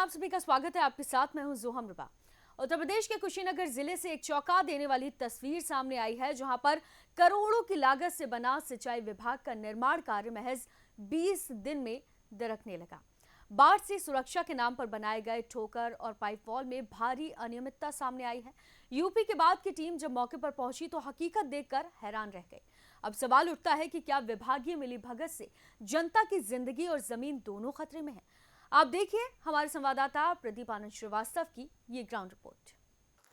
आप सभी का स्वागत है। आपके साथ मैं हूं जोहम रुबा। उत्तर प्रदेश के कुशीनगर जिले से एक चौंका देने वाली तस्वीर सामने आई है, जहां पर करोड़ों की लागत से बना सिंचाई विभाग का निर्माण कार्य महज 20 दिन में दरकने लगा। बाढ़ से सुरक्षा के नाम पर बनाए गए ठोकर और पाइप वॉल में भारी अनियमितता सामने आई है। यूपी के बाद की टीम जब मौके पर पहुंची तो हकीकत देखकर हैरान रह गई। अब सवाल उठता है कि क्या विभागीय मिलीभगत से जनता की जिंदगी और जमीन दोनों खतरे में है। आप देखिए हमारे संवाददाता प्रदीप आनंद श्रीवास्तव की ये ग्राउंड रिपोर्ट।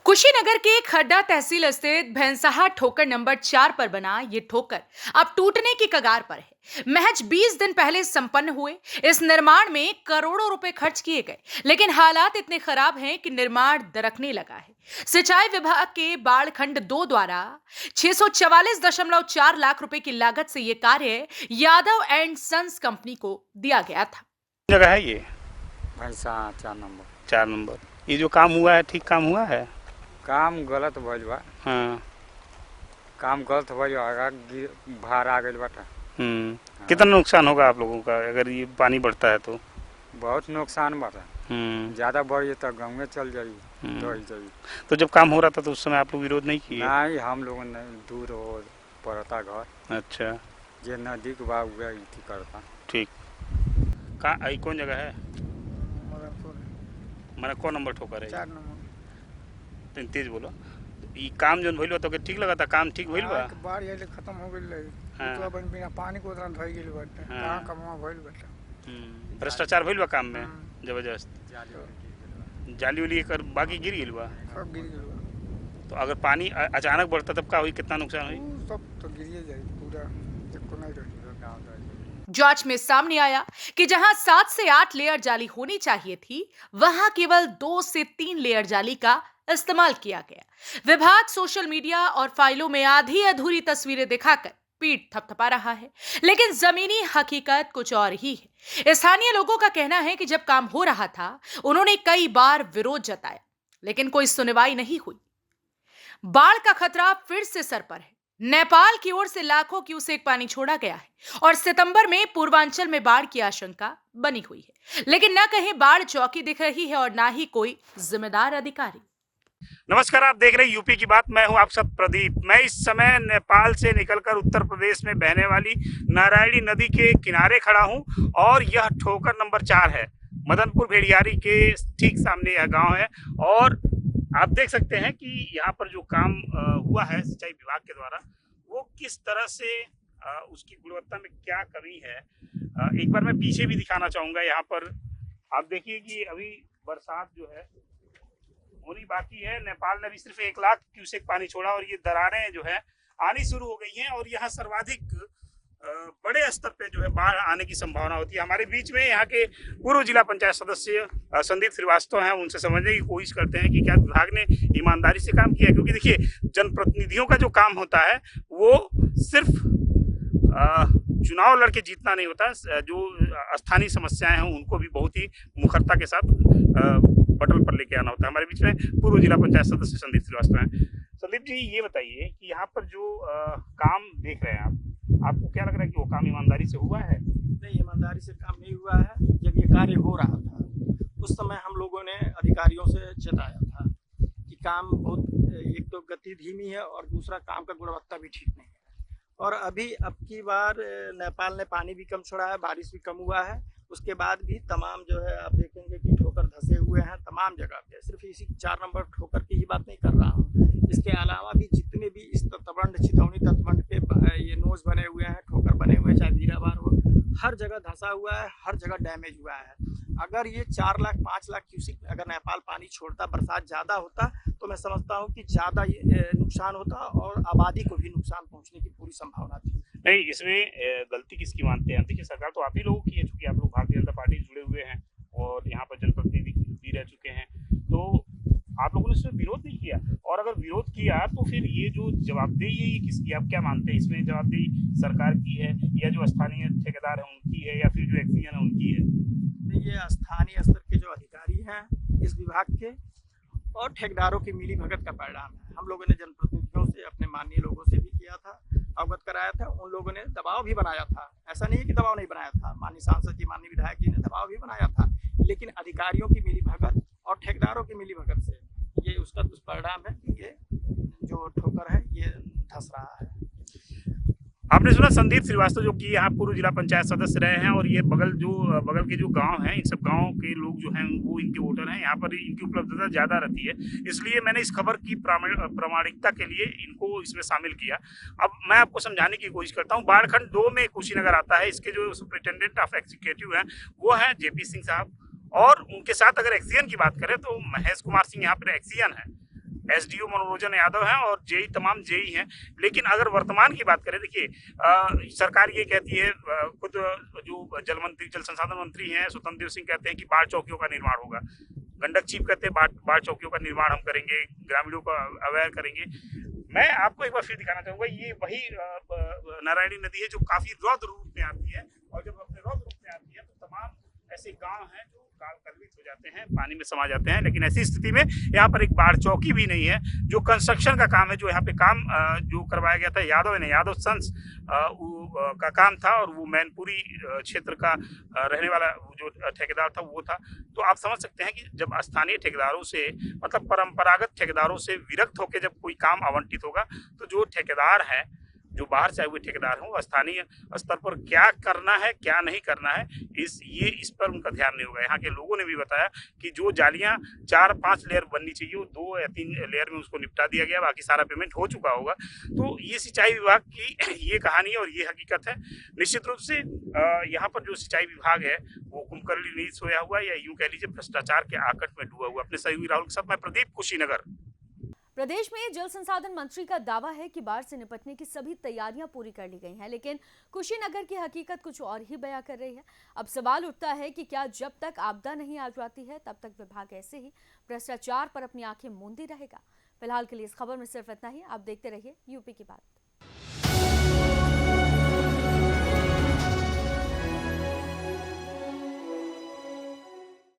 कुशीनगर के खड्डा तहसील स्थित भैंसहा ठोकर नंबर 4 पर बना ये ठोकर अब टूटने की कगार पर है। महज 20 दिन पहले संपन्न हुए इस निर्माण में करोड़ों रुपए खर्च किए गए, लेकिन हालात इतने खराब हैं कि निर्माण दरकने लगा है। सिंचाई विभाग के बाढ़ खंड 2 द्वारा 644.4 लाख रुपए की लागत से ये कार्य यादव एंड सन्स कंपनी को दिया गया था। जगह है ये भैंसा 4 नंबर। ये जो काम हुआ है ठीक काम हुआ है? काम गलत भइल बा। हाँ। काम गलत भइल बा, भार आ गइल बाटा। कितना नुकसान होगा आप लोगों का अगर ये पानी बढ़ता है तो? बहुत नुकसान बाटा। ज्यादा बढ़ जाए तो गाँव में चल जाई। तो जब काम हो रहा था तो उस समय आप लोग विरोध नहीं किए? नहीं, हम लोगों ने दूर हो पड़ता घर। अच्छा। जे नदी के बा उहे करता। ठीक। कहाँ कौन जगह है? मैंने कौन नंबर ठोकर है? 4 नंबर। तेज बोलो। ये काम जौन भइल बा तो ठीक लगा था? काम ठीक भइल बा? बाढ़ आइले खत्म हो गइल रही। तो अब बिना पानी को उतना धइ गेल बाटे। कहां कमवा भइल बाटे। भ्रष्टाचार भइल बा काम में जबरदस्त। जाली उली कर बाकी गिर गेल बा? सब गिर गेल बा। तो अगर पानी अचानक बढ़ता तब का हुई, कितना नुकसान हुई? सब तो गिरिए जाई पूरा, एको नहीं रही। जांच में सामने आया कि जहां 7 से 8 लेयर जाली होनी चाहिए थी, वहां केवल 2 से 3 लेयर जाली का इस्तेमाल किया गया। विभाग सोशल मीडिया और फाइलों में आधी अधूरी तस्वीरें दिखाकर पीठ थपथपा रहा है, लेकिन जमीनी हकीकत कुछ और ही है। स्थानीय लोगों का कहना है कि जब काम हो रहा था उन्होंने कई बार विरोध जताया, लेकिन कोई सुनवाई नहीं हुई। बाढ़ का खतरा फिर से सर पर है। नेपाल की ओर से लाखों क्यूसेक पानी छोड़ा गया है और सितंबर में पूर्वांचल में बाढ़ की आशंका बनी हुई है, लेकिन न कहीं बाढ़ चौकी दिख रही है और ना ही कोई जिम्मेदार अधिकारी। नमस्कार, आप देख रहे हैं यूपी की बात। मैं हूं आप सब प्रदीप। मैं इस समय नेपाल से निकलकर उत्तर प्रदेश में बहने वाली नारायणी नदी के किनारे खड़ा हूं और यह ठोकर नंबर 4 है। मदनपुर भेड़ियारी के ठीक सामने यह गांव है और आप देख सकते हैं कि यहाँ पर जो काम हुआ है सिंचाई विभाग के द्वारा, वो किस तरह से उसकी गुणवत्ता में क्या कमी है। एक बार मैं पीछे भी दिखाना चाहूँगा। यहाँ पर आप देखिए कि अभी बरसात जो है होनी बाकी है। नेपाल ने भी सिर्फ 1 लाख क्यूसेक पानी छोड़ा और ये दरारें जो है आनी शुरू हो गई हैं और यहाँ सर्वाधिक बड़े स्तर पे जो है बाढ़ आने की संभावना होती है। हमारे बीच में यहाँ के पूर्व जिला पंचायत सदस्य संदीप श्रीवास्तव हैं। उनसे समझने की कोशिश करते हैं कि क्या विभाग ने ईमानदारी से काम किया है, क्योंकि देखिए जनप्रतिनिधियों का जो काम होता है वो सिर्फ चुनाव लड़के जीतना नहीं होता। जो स्थानीय समस्याएं हैं उनको भी बहुत ही मुखरता के साथ पटल पर लेके आना होता है। हमारे बीच में पूर्व जिला पंचायत सदस्य संदीप श्रीवास्तव हैं। संदीप जी, ये बताइए कि यहाँ पर जो काम देख रहे हैं आपको क्या लग रहा है कि वो काम ईमानदारी से हुआ है? नहीं, ईमानदारी से काम नहीं हुआ है। जब ये कार्य हो रहा था उस समय हम लोगों ने अधिकारियों से चेताया था कि काम बहुत, एक तो गति धीमी है और दूसरा काम का गुणवत्ता भी ठीक नहीं है। और अभी अब की बार नेपाल ने पानी भी कम छोड़ा है, बारिश भी कम हुआ है। उसके बाद भी तमाम जो है आप देखेंगे कि ठोकर धंसे हुए हैं तमाम जगह पे। सिर्फ इसी 4 नंबर ठोकर की ही बात नहीं कर रहा हूँ, इसके अलावा भी जितने भी इस तटबंध चितौनी तटबंध पे ये नोज बने हुए हैं, ठोकर बने हुए हैं, चाहे धीराबार हो, हर जगह धंसा हुआ है, हर जगह डैमेज हुआ है। अगर ये 4 लाख 5 लाख क्यूसेक अगर नेपाल पानी छोड़ता, बरसात ज़्यादा होता, तो मैं समझता हूँ कि ज़्यादा नुकसान होता और आबादी को भी नुकसान पहुँचने की पूरी संभावना थी। नहीं, इसमें गलती किसकी मानते हैं? देखिए, सरकार तो आप ही लोगों की है, चूंकि आप लोग भारतीय जनता पार्टी से जुड़े हुए हैं और यहाँ पर जनप्रतिनिधि भी रह चुके हैं, तो आप लोगों ने इसमें विरोध नहीं किया। और अगर विरोध किया तो फिर ये जो जवाबदेही है ये किसकी? आप क्या मानते हैं, इसमें जवाबदेही सरकार की है या जो स्थानीय ठेकेदार है उनकी है या फिर जो एक्सीजन है उनकी है? ये स्थानीय स्तर के जो अधिकारी हैं इस विभाग के और ठेकेदारों की मिली भगत का परिणाम है। हम लोगों ने जनप्रतिनिधियों से, अपने माननीय लोगों से भी किया था, अवगत कराया था। उन लोगों ने दबाव भी बनाया था, ऐसा नहीं कि दबाव नहीं बनाया था। माननीय सांसद जी, माननीय विधायक जी ने दबाव भी बनाया था, लेकिन अधिकारियों की मिलीभगत और ठेकेदारों की मिलीभगत से ये उसका दुष्परिणाम है कि ये जो ठोकर है ये धंस रहा है। आपने सुना संदीप श्रीवास्तव जो कि यहाँ पूर्व जिला पंचायत सदस्य रहे हैं और ये बगल के जो गांव हैं, इन सब गांव के लोग जो हैं वो इनके वोटर हैं। यहाँ पर इनकी उपलब्धता ज़्यादा रहती है, इसलिए मैंने इस खबर की प्रामाणिकता के लिए इनको इसमें शामिल किया। अब मैं आपको समझाने की कोशिश करता हूँ। बाढ़खंड 2 में कुशीनगर आता है। इसके जो सुपरिटेंडेंट ऑफ एग्जीक्यूटिव हैं वो हैं JP सिंह साहब, और उनके साथ अगर एक्सीएन की बात करें तो महेश कुमार सिंह यहाँ पर एक्सीएन है, SDO मनोरंजन यादव हैं और जेई तमाम जेई हैं। लेकिन अगर वर्तमान की बात करें, देखिए सरकार ये कहती है, खुद जो जल संसाधन मंत्री हैं स्वतंत्र देव सिंह कहते हैं कि बाढ़ चौकियों का निर्माण होगा। गंडक चीफ कहते हैं बाढ़ चौकियों का निर्माण हम करेंगे, ग्रामीणों को अवेयर करेंगे। मैं आपको एक बार फिर दिखाना चाहूंगा, ये वही नारायणी नदी है जो काफी रौद्र रूप में आती है, और जब अपने रौद्र रूप में आती है तो तमाम ऐसे गांव हैं जो काल कलवित हो जाते हैं, पानी में समा जाते हैं। लेकिन ऐसी स्थिति में यहाँ पर एक बाढ़ चौकी भी नहीं है। जो कंस्ट्रक्शन का काम है, जो यहाँ पे काम जो करवाया गया था यादव सन्स का काम था, और वो मैनपुरी क्षेत्र का रहने वाला जो ठेकेदार था वो था। तो आप समझ सकते हैं कि जब स्थानीय ठेकेदारों से, मतलब परंपरागत ठेकेदारों से विरक्त होकर जब कोई काम आवंटित होगा, तो जो ठेकेदार है, जो बाहर से आए हुए ठेकेदार हों, स्थानीय स्तर पर क्या करना है क्या नहीं करना है, इस पर उनका ध्यान नहीं होगा। यहाँ के लोगों ने भी बताया कि जो जालियां 4-5 लेयर बननी चाहिए वो 2 या 3 लेयर में उसको निपटा दिया गया, बाकी सारा पेमेंट हो चुका होगा। तो ये सिंचाई विभाग की ये कहानी है और ये हकीकत है। निश्चित रूप से यहाँ पर जो सिंचाई विभाग है वो कुंभकर्ण नींद सोया हुआ, या यूं कह लीजिए भ्रष्टाचार के आकट में डूबा हुआ। अपने सहयोगी राहुल के साथ मैं प्रदीप, कुशीनगर। प्रदेश में जल संसाधन मंत्री का दावा है कि बाढ़ से निपटने की सभी तैयारियां पूरी कर ली गई हैं, लेकिन कुशीनगर की हकीकत कुछ और ही बयां कर रही है। अब सवाल उठता है कि क्या जब तक आपदा नहीं आ जाती है तब तक विभाग ऐसे ही भ्रष्टाचार पर अपनी आंखें मूंदी रहेगा। फिलहाल के लिए इस खबर में सिर्फ इतना ही। आप देखते रहिए यूपी की बात।